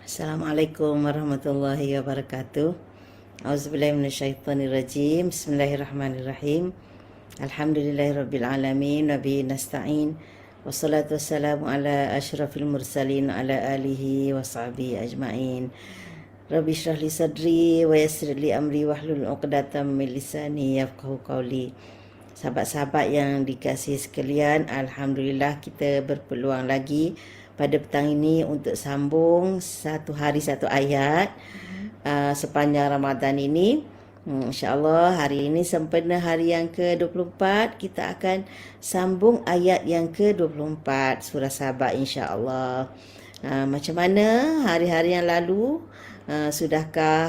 Assalamualaikum warahmatullahi wabarakatuh. Auzubillahi minasyaitonirrajim. Bismillahirrahmanirrahim. Alhamdulillahirabbil alamin wa bihi nasta'in. Wassalatu wassalamu ala asyrafil mursalin ala alihi wa sahbihi ajmain. Rabbi shrah li sadri wa yassir li amri wahlul 'uqdatam min lisani yafqahu qawli. Sahabat-sahabat yang dikasihi sekalian, alhamdulillah kita berpeluang lagi pada petang ini untuk sambung satu hari satu ayat sepanjang Ramadan ini. InsyaAllah hari ini sempena hari yang ke-24, kita akan sambung ayat yang ke-24 surah Saba insyaAllah. Macam mana hari-hari yang lalu? Sudahkah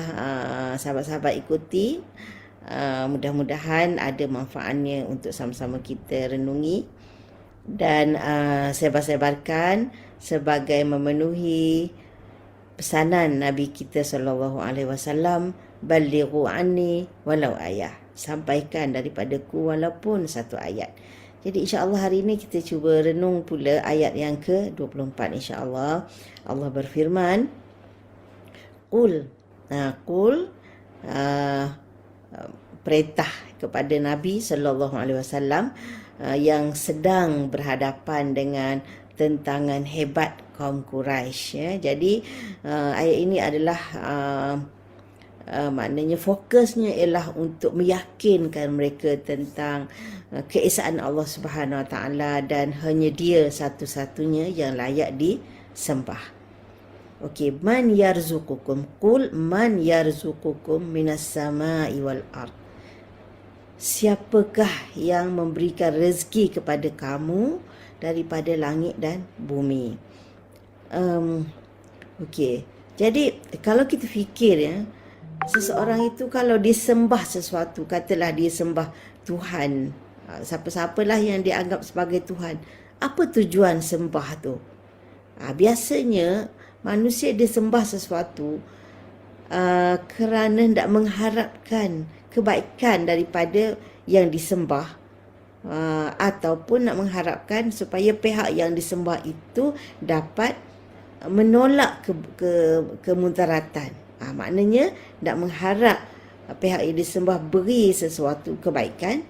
sahabat-sahabat ikuti? Mudah-mudahan ada manfaatnya untuk sama-sama kita renungi dan sebar-sebarkan sebagai memenuhi pesanan Nabi kita SAW, balighu anni walau ayah, sampaikan daripadaku walaupun satu ayat. Jadi insya-Allah hari ini kita cuba renung pula ayat yang ke-24 insya-Allah. Allah berfirman, qul, perintah kepada Nabi SAW yang sedang berhadapan dengan tentangan hebat kaum Quraisy. Ya. Jadi ayat ini adalah maknanya fokusnya ialah untuk meyakinkan mereka tentang keesaan Allah Subhanahu Wa Taala dan hanya Dia satu-satunya yang layak disembah. Okey, man yarzuqukum, qul man yarzuqukum minas samai wal ard. Siapakah yang memberikan rezeki kepada kamu daripada langit dan bumi? Okey. Jadi kalau kita fikir ya, seseorang itu kalau disembah sesuatu, katalah dia sembah Tuhan, siapa-siapalah yang dianggap sebagai Tuhan, apa tujuan sembah tu? Biasanya manusia dia sembah sesuatu kerana tidak mengharapkan kebaikan daripada yang disembah, ataupun nak mengharapkan supaya pihak yang disembah itu dapat menolak kemudaratan. Maknanya nak mengharap pihak yang disembah beri sesuatu kebaikan,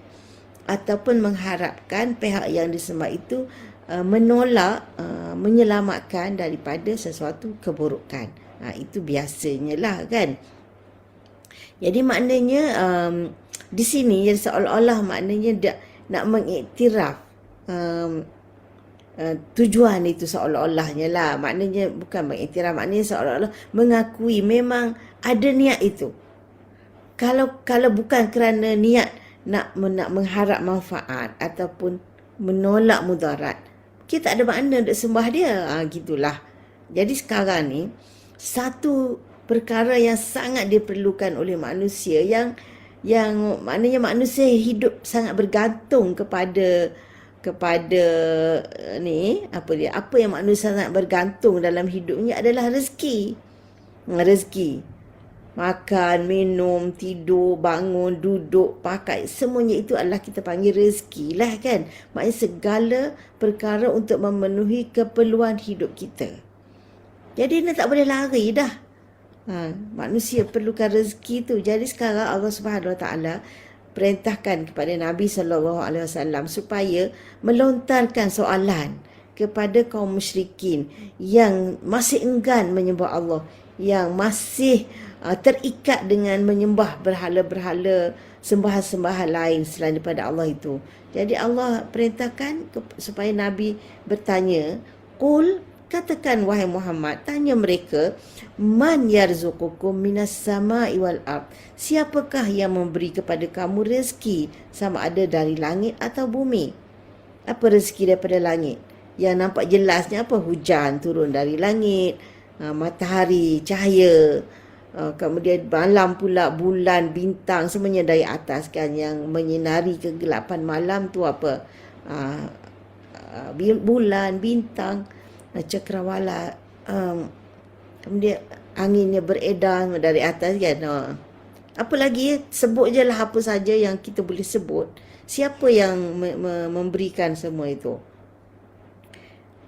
ataupun mengharapkan pihak yang disembah itu menolak, menyelamatkan daripada sesuatu keburukan. Itu biasanya lah kan. Jadi maknanya di sini jadi seolah-olah maknanya nak mengiktiraf tujuan itu, seolah-olahnya lah. Maknanya bukan mengiktiraf, maknanya seolah-olah mengakui memang ada niat itu. Kalau bukan kerana niat nak mengharap manfaat ataupun menolak mudarat, kita tak ada makna untuk sembah dia. Gitulah. Jadi sekarang ni satu perkara yang sangat diperlukan oleh manusia yang maknanya manusia hidup sangat bergantung kepada apa yang manusia sangat bergantung dalam hidupnya adalah rezeki. Makan, minum, tidur, bangun, duduk, pakai, semuanya itu adalah kita panggil rezeki lah kan. Maknanya segala perkara untuk memenuhi keperluan hidup kita. Jadi ini tak boleh lari dah. Manusia perlukan rezeki tu. Jadi sekarang Allah Subhanahu Wa Taala perintahkan kepada Nabi SAW supaya melontarkan soalan kepada kaum musyrikin yang masih enggan menyembah Allah, yang masih terikat dengan menyembah berhala-berhala, sembahan-sembahan lain selain daripada Allah itu. Jadi Allah perintahkan supaya Nabi bertanya, qul, katakan wahai Muhammad, tanya mereka, man yarzuqukum minas samai wal ard. Siapakah yang memberi kepada kamu rezeki, sama ada dari langit atau bumi? Apa rezeki daripada langit? Yang nampak jelasnya apa? Hujan turun dari langit, matahari, cahaya, kemudian malam pula bulan, bintang, semuanya dari atas kan, yang menyinari kegelapan malam tu apa? Bulan, bintang, cakrawala, kemudian anginnya beredar dari atas kan. Apa lagi? Sebut je lah apa saja yang kita boleh sebut. Siapa yang memberikan semua itu?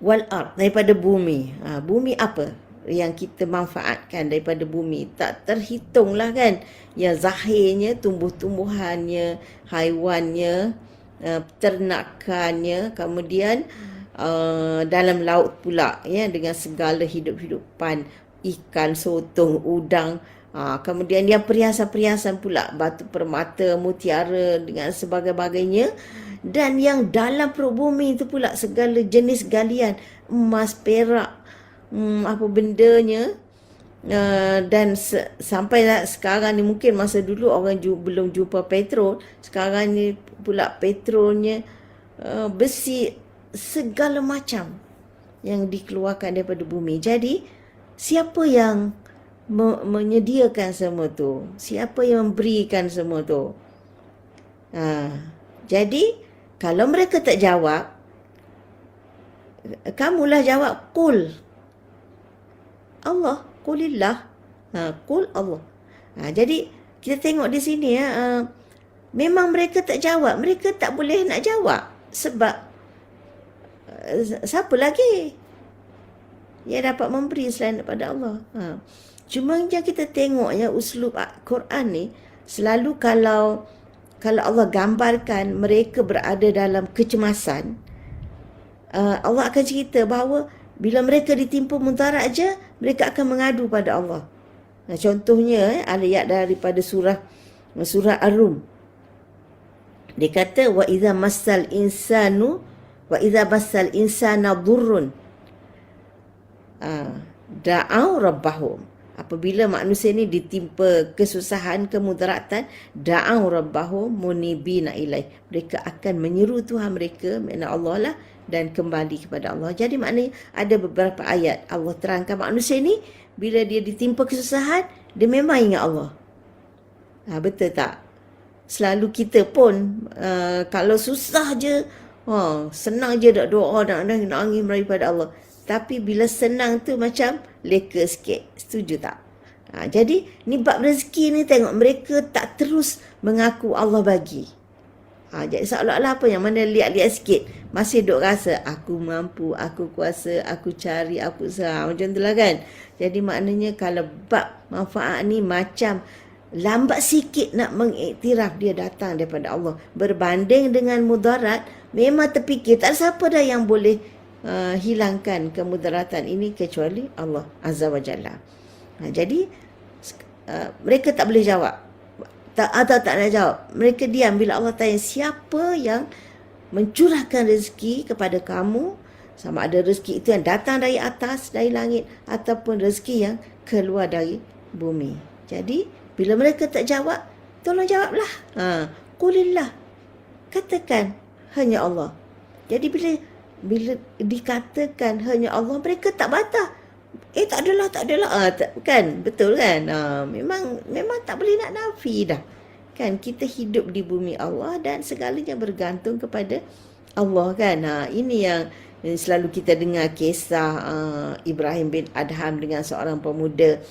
Wal ard, daripada bumi. Bumi apa? yang kita manfaatkan daripada bumi. Tak terhitunglah kan. Yang zahirnya, tumbuh-tumbuhannya, haiwannya, ternakannya, kemudian dalam laut pula ya, dengan segala hidup-hidupan, ikan, sotong, udang. Kemudian yang perhiasan-perhiasan pula, batu permata, mutiara dengan sebagainya. Dan yang dalam perut bumi itu pula segala jenis galian, emas, perak, apa bendanya. Dan sampai sekarang ni, mungkin masa dulu orang belum jumpa petrol, sekarang ni pula petrolnya, besi, segala macam yang dikeluarkan daripada bumi. Jadi siapa yang menyediakan semua tu? Siapa yang memberikan semua tu? Jadi kalau mereka tak jawab, kamulah jawab, qul Allah, qulillah, qul Allah. Jadi kita tengok di sini ya, memang mereka tak jawab, mereka tak boleh nak jawab sebab siapa lagi yang dapat memberi selain daripada Allah. Cuma yang kita tengok ya, uslub Quran ni selalu kalau Allah gambarkan mereka berada dalam kecemasan, Allah akan cerita bahawa bila mereka ditimpa mudarat aja, mereka akan mengadu pada Allah. Contohnya ayat daripada surah Ar-Rum. Dia kata wa idza massal insana dhurrun da'au rabbahum. Apabila manusia ni ditimpa kesusahan, kemudaratan, da'au rabbahum munibina ilaih. Mereka akan menyeru Tuhan mereka, makna Allah lah, dan kembali kepada Allah. Jadi maknanya ada beberapa ayat Allah terangkan manusia ni bila dia ditimpa kesusahan, dia memang ingat Allah. Betul tak? Selalu kita pun kalau susah je, senang je nak doa, nak nangis meraih pada Allah. Tapi bila senang tu macam leka sikit. Setuju tak? Jadi ni bab rezeki ni, tengok mereka tak terus mengaku Allah bagi. Jadi seolah-olah apa yang mana lihat-lihat sikit, masih duk rasa aku mampu, aku kuasa, aku cari, aku usaha. Macam tu lah kan. Jadi maknanya kalau bab manfaat ni macam lambat sikit nak mengiktiraf dia datang daripada Allah. Berbanding dengan mudarat, memang terfikir tak ada siapa dah yang boleh hilangkan kemudaratan ini kecuali Allah Azza wa Jalla. Jadi mereka tak boleh jawab. Tak nak jawab. Mereka diam bila Allah tanya siapa yang mencurahkan rezeki kepada kamu, sama ada rezeki itu yang datang dari atas, dari langit, ataupun rezeki yang keluar dari bumi. Jadi bila mereka tak jawab, tolong jawablah. Qulillah. Katakan hanya Allah. Jadi bila dikatakan hanya Allah, mereka tak bantah. Tak adalah. Kan? Betul kan? Memang tak boleh nak nafi dah. Kan? Kita hidup di bumi Allah dan segalanya bergantung kepada Allah kan. Ini yang selalu kita dengar kisah Ibrahim bin Adham dengan seorang pemuda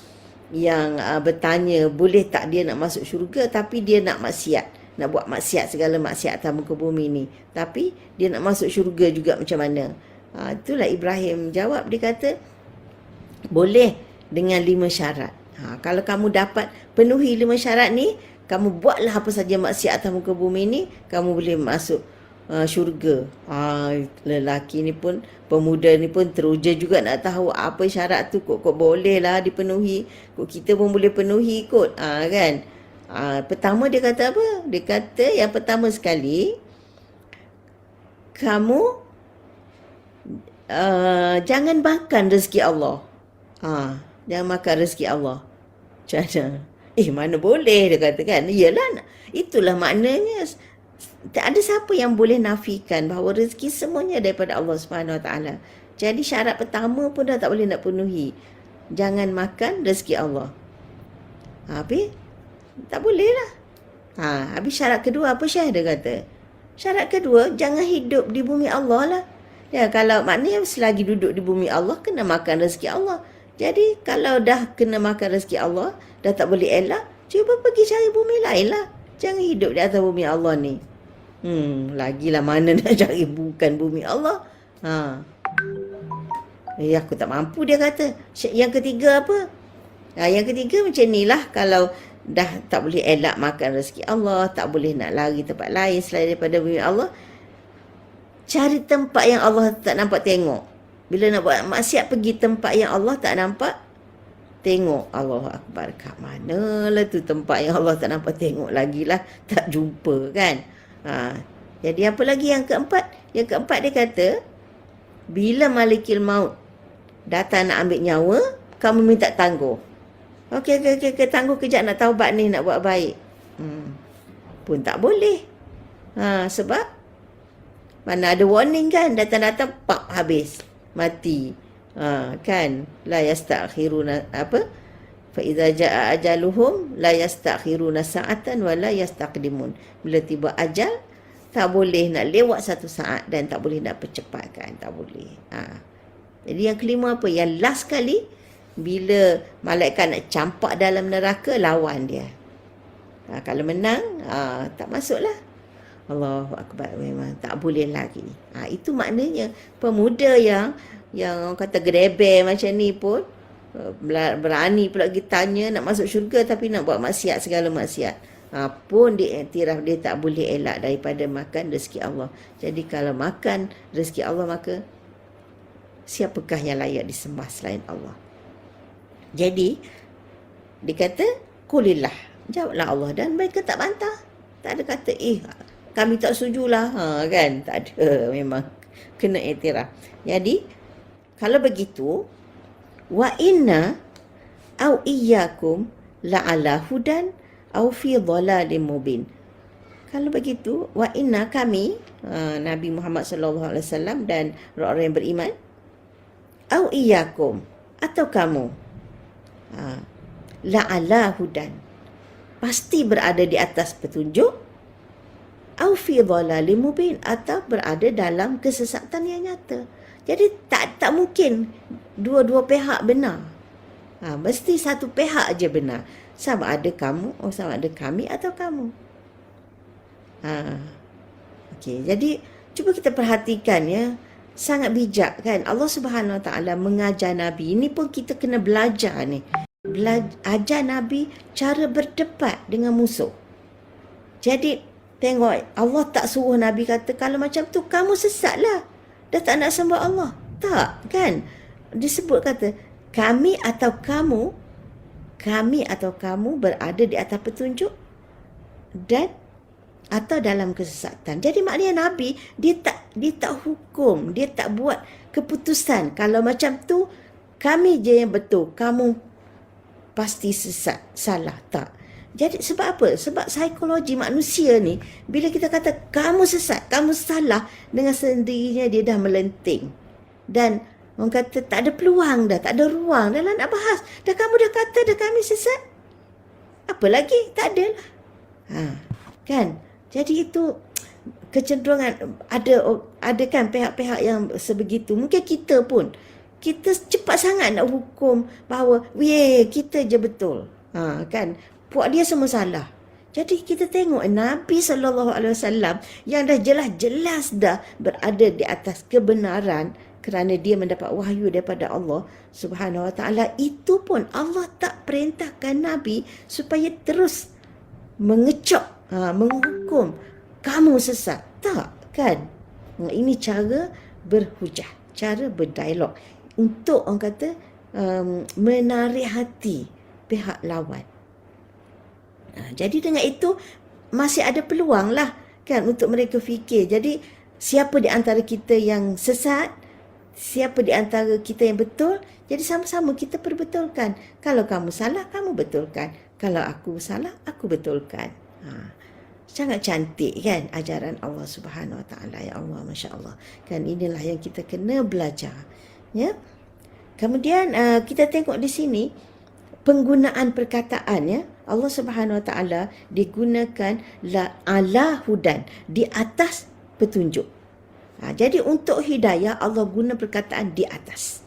yang bertanya, boleh tak dia nak masuk syurga tapi dia nak maksiat, nak buat maksiat, segala maksiat atas muka bumi ni, tapi dia nak masuk syurga juga macam mana? Itulah Ibrahim jawab, dia kata boleh dengan 5 syarat. Kalau kamu dapat penuhi 5 syarat ni, kamu buatlah apa saja maksiat atas muka bumi ni, kamu boleh masuk syurga. Lelaki ni pun, pemuda ni pun teruja juga nak tahu apa syarat tu. Kok boleh lah dipenuhi, kok kita pun boleh penuhi kot. Kan? Pertama dia kata apa? Dia kata yang pertama sekali, kamu jangan makan rezeki Allah. Jangan makan rezeki Allah. Macam mana? Mana boleh, dia kata kan. Iyalah, itulah maknanya. Tak ada siapa yang boleh nafikan bahawa rezeki semuanya daripada Allah Subhanahu Wa Taala. Jadi syarat pertama pun dah tak boleh nak penuhi. Jangan makan rezeki Allah. Habis tak boleh lah. Habis syarat kedua apa Syekh dia kata? Syarat kedua, jangan hidup di bumi Allah lah. Ya, kalau maknanya selagi duduk di bumi Allah, kena makan rezeki Allah. Jadi kalau dah kena makan rezeki Allah, dah tak boleh elak, cuba pergi cari bumi lain lah. Jangan hidup di atas bumi Allah ni. Lagilah mana nak cari bukan bumi Allah. Aku tak mampu, dia kata. Yang ketiga apa? Yang ketiga macam ni lah. Kalau dah tak boleh elak makan rezeki Allah, tak boleh nak lari tempat lain selain daripada bumi Allah, cari tempat yang Allah tak nampak tengok. Bila nak buat maksiat, pergi tempat yang Allah tak nampak tengok. Allahu Akbar. Kat manalah tu tempat yang Allah tak nampak tengok lagi lah. Tak jumpa kan. Jadi apa lagi yang keempat? Yang keempat dia kata, bila Malikil Maut datang nak ambil nyawa, kamu minta tangguh. Okey, tangguh kejap, nak taubat ni, nak buat baik. Pun tak boleh. Sebab mana ada warning kan, datang-datang pak habis, mati. Kan, la yastakhiruna apa? Fa idza jaa ajaluhum la yastakhiruna sa'atan wa la yastaqdimun. Bila tiba ajal, tak boleh nak lewat satu saat dan tak boleh nak percepatkan, tak boleh. Jadi yang kelima apa? Yang last kali, bila malaikat nak campak dalam neraka, lawan dia. Kalau menang, tak masuklah. Allahu Akbar, memang tak boleh lagi. Itu maknanya pemuda yang orang kata gereber macam ni pun, berani pula pergi tanya nak masuk syurga tapi nak buat maksiat, segala maksiat. Pun dia iktiraf dia tak boleh elak daripada makan rezeki Allah. Jadi kalau makan rezeki Allah, maka siapakah yang layak disembah selain Allah? Jadi dikata kulillah, jawablah Allah, dan mereka tak bantah. Tak ada kata kami tak setujulah, kan? Tak ada, memang kena iktiraf. Jadi kalau begitu, wa inna au iyyakum la'ala hudan au fi dhalalim mubin. Kalau begitu, wa inna, kami, Nabi Muhammad sallallahu alaihi wasallam dan orang-orang yang beriman, au iyyakum, atau kamu, la'ala hudan, pasti berada di atas petunjuk, au fi dhalalim mubin, atau berada dalam kesesatan yang nyata. Jadi tak mungkin dua-dua pihak benar. Mesti satu pihak aja benar. Sama ada kamu, sama ada kami atau kamu. Okey, jadi cuba kita perhatikan ya. Sangat bijak kan Allah Subhanahu Wa Taala mengajar Nabi. Ini pun kita kena belajar ni. Ajar Nabi cara berdebat dengan musuh. Jadi tengok, Allah tak suruh Nabi kata kalau macam tu kamu sesatlah, dah tak nak sembah Allah. Tak kan. Disebut kata kami atau kamu berada di atas petunjuk dan atau dalam kesesatan. Jadi maknanya Nabi dia tak hukum, dia tak buat keputusan kalau macam tu kami je yang betul, kamu pasti sesat, salah. Tak. Jadi sebab apa? Sebab psikologi manusia ni, bila kita kata kamu sesat, kamu salah, dengan sendirinya dia dah melenting. Dan orang kata tak ada peluang dah, tak ada ruang dah lah nak bahas. Dah kamu dah kata dah kami sesat, apa lagi? Tak ada lah. Kan? Jadi itu kecenderungan ada kan pihak-pihak yang sebegitu. Mungkin kita pun, kita cepat sangat nak hukum bahawa kita je betul. Kan? Puak dia semua salah. Jadi kita tengok Nabi SAW yang dah jelas-jelas dah berada di atas kebenaran kerana dia mendapat wahyu daripada Allah Subhanahu Wa Taala. Itu pun Allah tak perintahkan Nabi supaya terus mengecok, menghukum kamu sesat. Tak, kan? Ini cara berhujah, cara berdialog untuk orang kata menarik hati pihak lawan. Jadi dengan itu masih ada peluang lah kan untuk mereka fikir. Jadi siapa di antara kita yang sesat, siapa di antara kita yang betul, jadi sama-sama kita perbetulkan. Kalau kamu salah, kamu betulkan. Kalau aku salah, aku betulkan. Sangat cantik kan ajaran Allah Subhanahu Wa Taala. Ya Allah, Masya Allah. Kan inilah yang kita kena belajar. Ya. Kemudian kita tengok di sini penggunaan perkataan ya. Allah Subhanahu Wa Taala digunakan ala hudan, di atas petunjuk. Jadi untuk hidayah Allah guna perkataan di atas.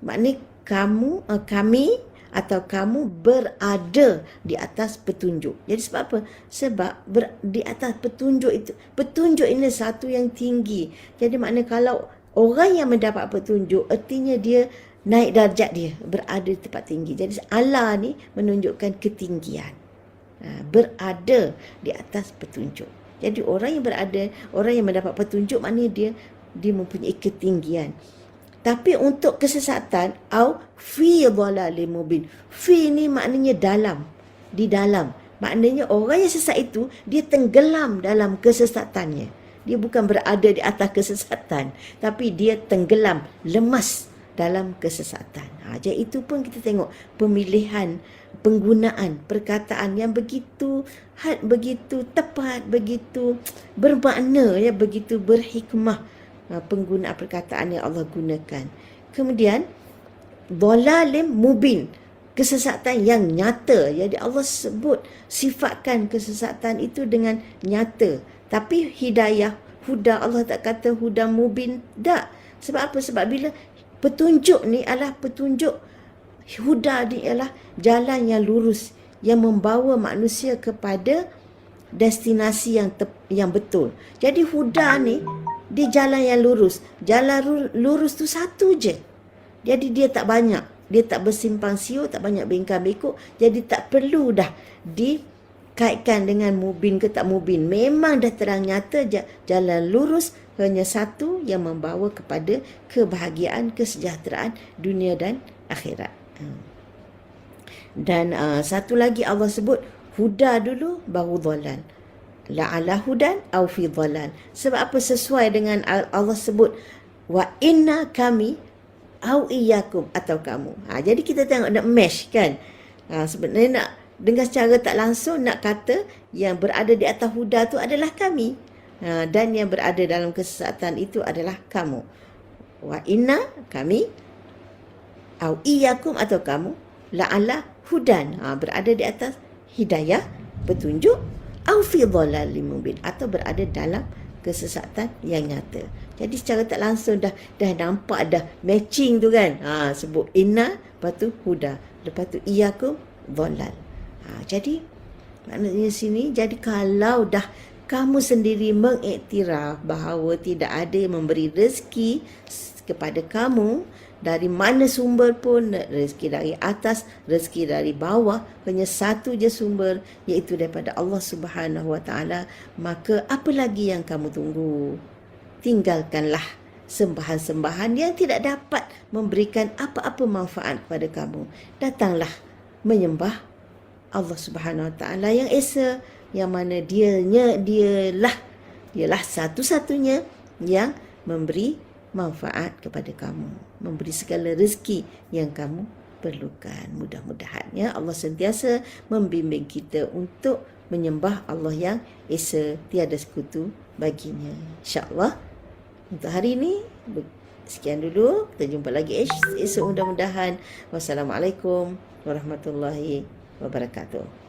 Maknanya kami atau kamu berada di atas petunjuk. Jadi sebab apa? Sebab di atas petunjuk itu. Petunjuk ini satu yang tinggi. Jadi maknanya kalau Orang yang mendapat petunjuk artinya dia naik darjat dia, berada di tempat tinggi. Jadi Allah ni menunjukkan ketinggian. Berada di atas petunjuk. Jadi orang yang mendapat petunjuk maknanya dia mempunyai ketinggian. Tapi untuk kesesatan, au fi dhalalim mubin. Fi ni maknanya dalam, di dalam. Maknanya orang yang sesat itu dia tenggelam dalam kesesatannya. Dia bukan berada di atas kesesatan, tapi dia tenggelam, lemas dalam kesesatan. Jadi itu pun kita tengok pemilihan, penggunaan perkataan yang begitu begitu tepat, begitu bermakna, ya, begitu berhikmah, penggunaan perkataan yang Allah gunakan. Kemudian dhalalim mubin, kesesatan yang nyata. Jadi Allah sebut, sifatkan kesesatan itu dengan nyata. Tapi hidayah, huda, Allah tak kata huda mubin, tak. Sebab apa? Sebab bila petunjuk ni adalah petunjuk, huda ni adalah jalan yang lurus yang membawa manusia kepada destinasi yang betul. Jadi huda ni dia jalan yang lurus. Jalan lurus tu satu je. Jadi dia tak banyak, dia tak bersimpang siur, tak banyak bengkak bekok. Jadi tak perlu dah dikaitkan dengan mubin ke tak mubin. Memang dah terang nyata jalan lurus hanya satu yang membawa kepada kebahagiaan, kesejahteraan dunia dan akhirat. Dan satu lagi Allah sebut huda dulu baru dhalal. La'ala hudan au fi dhalal. Sebab apa? Sesuai dengan Allah sebut wa inna kami au iyyakum, atau kamu. Jadi kita tengok nak mesh kan. Sebenarnya nak dengan secara tak langsung nak kata yang berada di atas huda tu adalah kami. Dan yang berada dalam kesesatan itu adalah kamu. Wa inna kami au iyyakum, atau kamu la'ala hudan, berada di atas hidayah, petunjuk, au fi dhalalim mubin, atau berada dalam kesesatan yang nyata. Jadi secara tak langsung dah nampak dah matching tu kan. Sebut inna, lepas tu huda, lepas tu iyyakum dhalal. Jadi maknanya sini, jadi kalau dah kamu sendiri mengiktiraf bahawa tidak ada yang memberi rezeki kepada kamu, dari mana sumber pun, rezeki dari atas, rezeki dari bawah, hanya satu je sumber, iaitu daripada Allah Subhanahu Wa Taala, maka apa lagi yang kamu tunggu? Tinggalkanlah sembahan-sembahan yang tidak dapat memberikan apa-apa manfaat kepada kamu. Datanglah menyembah Allah Subhanahu Wa Taala yang esa, yang mana dialah satu-satunya yang memberi manfaat kepada kamu, memberi segala rezeki yang kamu perlukan. Mudah-mudahan Allah sentiasa membimbing kita untuk menyembah Allah yang esa, tiada sekutu baginya. InsyaAllah untuk hari ini sekian dulu. Kita jumpa lagi esok mudah-mudahan. Wassalamualaikum warahmatullahi wabarakatuh.